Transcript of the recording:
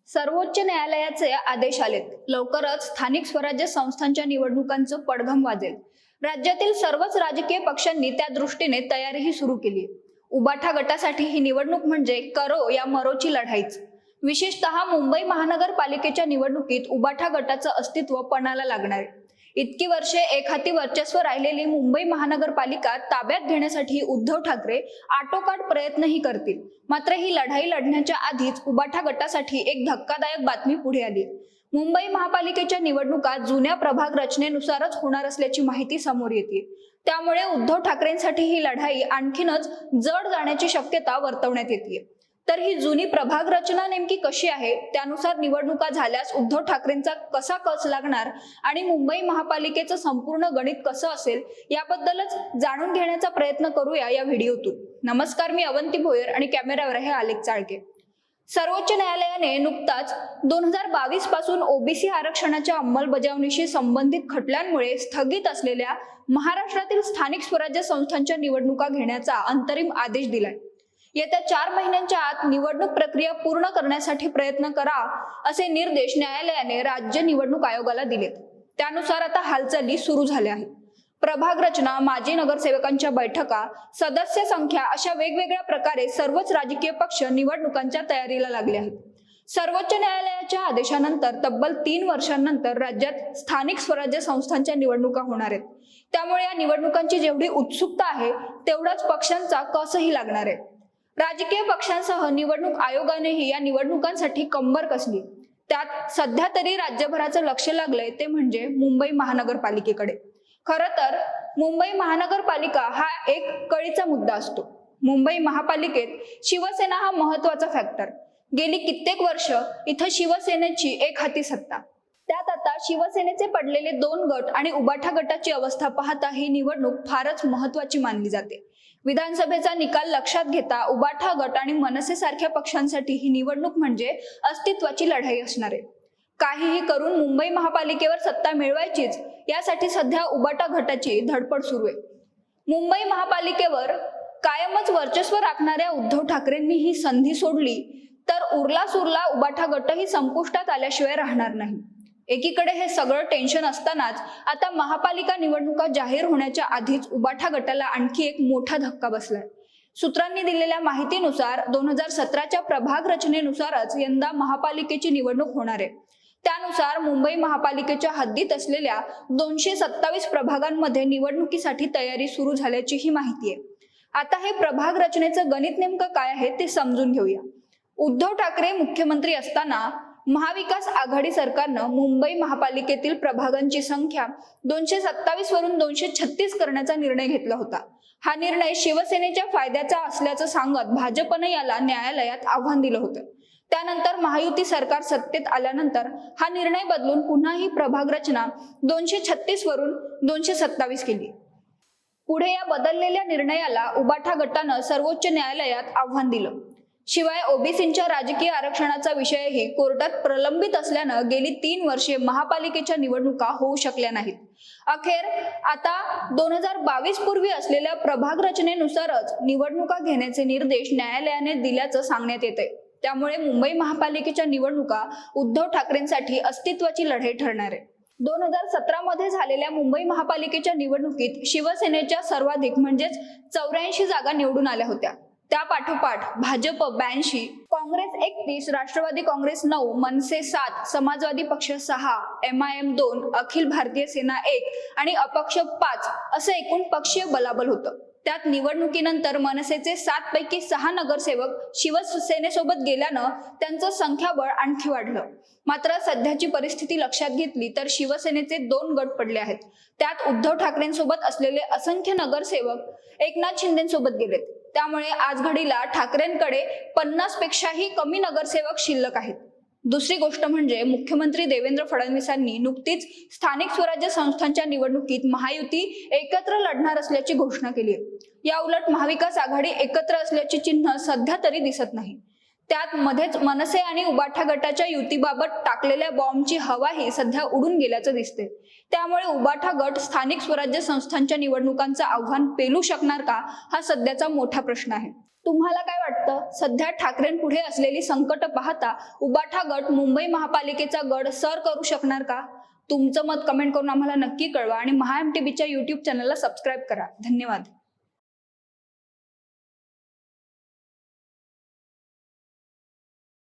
सर्वोच्च न्यायालयाचे आदेश आलेत. लवकरच स्थानिक स्वराज्य संस्थांच्या निवडणुकांचं पडघम वाजेल. राज्यातील सर्वच राजकीय पक्षांनी त्या दृष्टीने तयारीही सुरू केली. उबाठा गटासाठी ही निवडणूक म्हणजे करो या मरोची लढाईच. विशेषतः मुंबई महानगरपालिकेच्या निवडणुकीत उबाठा गटाचं अस्तित्व पणाला लागणार आहे. इतकी वर्षे एकहाती वर्चस्व राहिलेली मुंबई महानगरपालिका ताब्यात घेण्यासाठी उद्धव ठाकरे आटोकाट प्रयत्नही करतील. मात्र ही लढाई लढण्याच्या आधीच उबाठा गटासाठी एक धक्कादायक बातमी पुढे आली. मुंबई महापालिकेच्या निवडणुका जुन्या प्रभाग रचनेनुसारच होणार असल्याची माहिती समोर येते. त्यामुळे उद्धव ठाकरेंसाठी ही लढाई आणखीनच जड जाण्याची शक्यता वर्तवण्यात येते. तर ही जुनी प्रभाग रचना नेमकी कशी आहे, त्यानुसार निवडणुका झाल्यास उद्धव ठाकरेंचा कसा कस लागणार आणि मुंबई महापालिकेचं संपूर्ण गणित कसं असेल याबद्दलच जाणून घेण्याचा प्रयत्न करूया या व्हिडिओतून. नमस्कार, मी अवंती भोयर आणि कॅमेऱ्यावर आहे आलेख चाळके. सर्वोच्च न्यायालयाने नुकताच 2022 पासून ओबीसी आरक्षणाच्या अंमलबजावणीशी संबंधित खटल्यांमुळे स्थगित असलेल्या महाराष्ट्रातील स्थानिक स्वराज्य संस्थांच्या निवडणुका घेण्याचा अंतरिम आदेश दिलाय. येत्या 4 महिन्यांच्या आत निवडणूक प्रक्रिया पूर्ण करण्यासाठी प्रयत्न करा असे निर्देश न्यायालयाने राज्य निवडणूक आयोगाला दिलेत. त्यानुसार आता हालचाली सुरू झाल्या आहेत. प्रभाग रचना, माजी नगरसेवकांच्या बैठका, सदस्य संख्या अशा वेगवेगळ्या प्रकारे सर्वच राजकीय पक्ष निवडणुकांच्या तयारीला लागले आहेत. सर्वोच्च न्यायालयाच्या आदेशानंतर तब्बल 3 वर्षांनंतर राज्यात स्थानिक स्वराज्य संस्थांच्या निवडणुका होणार आहेत. त्यामुळे या निवडणुकांची जेवढी उत्सुकता आहे तेवढाच पक्षांचा कसही लागणार आहे. राजकीय पक्षांसह निवडणूक आयोगानेही या निवडणुकांसाठी कंबर कसली. त्यात सध्या तरी राज्यभराचं लक्ष लागलंय ते म्हणजे मुंबई महानगरपालिकेकडे. खरं तर मुंबई महानगरपालिका हा एक कळीचा मुद्दा असतो. मुंबई महापालिकेत शिवसेना हा महत्वाचा फॅक्टर. गेली कित्येक वर्ष इथं शिवसेनेची एकहाती सत्ता. त्यात आता शिवसेनेचे पडलेले 2 गट आणि उबाठा गटाची अवस्था पाहता ही निवडणूक फारच महत्वाची मानली जाते. विधानसभेचा निकाल लक्षात घेता उबाठा गट आणि मनसे सारख्या पक्षांसाठी ही निवडणूक म्हणजे अस्तित्वाची लढाई असणार आहे. काहीही करून मुंबई महापालिकेवर सत्ता मिळवायचीच यासाठी सध्या उबाठा गटाची धडपड सुरू आहे. मुंबई महापालिकेवर कायमच वर्चस्व राखणाऱ्या उद्धव ठाकरेंनी ही संधी सोडली तर उरला सुरला उबाठा गटही संपुष्टात आल्याशिवाय राहणार नाही. एकीकडे हे सगळं टेन्शन असतानाच आता महापालिका निवडणुका जाहीर होण्याच्या आधीच उबाठा गटाला आणखी एक मोठा धक्का बसलाय. सूत्रांनी दिलेल्या माहितीनुसार 2017च्या प्रभाग रचनेनुसारच यंदा महापालिकेची निवडणूक होणार आहे. त्यानुसार मुंबई महापालिकेच्या हद्दीत असलेल्या 227 प्रभागांमध्ये निवडणुकीसाठी तयारी सुरू झाल्याची ही माहिती आहे. आता हे प्रभाग रचनेचं गणित नेमकं काय आहे ते समजून घेऊया. उद्धव ठाकरे मुख्यमंत्री असताना महाविकास आघाडी सरकारनं मुंबई महापालिकेतील प्रभागांची संख्या 227 वरून 236 करण्याचा निर्णय घेतला होता. हा निर्णय शिवसेनेच्या फायद्याचा असल्याचं सांगत भाजपनं याला न्यायालयात आव्हान दिलं होतं. त्यानंतर महायुती सरकार सत्तेत आल्यानंतर हा निर्णय बदलून पुन्हा ही प्रभाग रचना 236 वरून 227 केली. पुढे या बदललेल्या निर्णयाला उबाठा गटानं सर्वोच्च न्यायालयात आव्हान दिलं. शिवाय ओबीसींच्या राजकीय आरक्षणाचा विषयही कोर्टात प्रलंबित असल्यानं गेली 3 वर्षे महापालिकेच्या निवडणुका होऊ शकल्या नाहीत. अखेर आता 2022 पूर्वी असलेल्या प्रभाग रचनेनुसारच निवडणुका घेण्याचे निर्देश न्यायालयाने दिल्याचं सांगण्यात येतंय. त्यामुळे मुंबई महापालिकेच्या निवडणुका उद्धव ठाकरेंसाठी अस्तित्वाची लढाई ठरणार आहे. 2017 मध्ये झालेल्या मुंबई महापालिकेच्या निवडणुकीत शिवसेनेच्या सर्वाधिक म्हणजेच 84 जागा निवडून आल्या होत्या. त्या पाठोपाठ भाजप 82, काँग्रेस 31, राष्ट्रवादी काँग्रेस 9, मनसे 7, समाजवादी पक्ष 6, MIM 2, अखिल भारतीय सेना 1 आणि अपक्ष 5 असं एकूण पक्षीय बलाबल होतं. त्यात निवडणुकीनंतर मनसेचे 7 पैकी 6 नगरसेवक शिवसेनेसोबत गेल्यानं त्यांचं संख्याबळ आणखी वाढलं. मात्र सध्याची परिस्थिती लक्षात घेतली तर शिवसेनेचे 2 गट पडले आहेत. त्यात उद्धव ठाकरेंसोबत असलेले असंख्य नगरसेवक एकनाथ शिंदेसोबत गेलेत. त्यामुळे आज घडीला ठाकरेंकडे 50 पेक्षाही कमी नगरसेवक शिल्लक आहेत. दुसरी गोष्ट म्हणजे मुख्यमंत्री देवेंद्र फडणवीसांनी नुकतीच स्थानिक स्वराज्य संस्थांच्या निवडणुकीत महायुती एकत्र लढणार असल्याची घोषणा केली आहे. या उलट महाविकास आघाडी एकत्र असल्याची चिन्ह सध्या तरी दिसत नाही. त्यात मध्येच मनसे आणि उबाठा गटाच्या युतीबाबत टाकलेल्या बॉम्बची हवाही सध्या उडून गेल्याचं दिसते. त्यामुळे उबाठा गट स्थानिक स्वराज्य संस्थांच्या निवडणुकांचं आव्हान पेलू शकणार का, हा सध्याचा मोठा प्रश्न आहे. तुम्हाला काय वाटतं? सध्या ठाकरेंपुढे असलेली संकट पाहता उबाठा गट मुंबई महापालिकेचा गड सर करू शकणार का? तुमचं मत कमेंट करून आम्हाला नक्की कळवा आणि महाएमटीबीच्या युट्यूब चॅनलला सबस्क्राईब करा. धन्यवाद.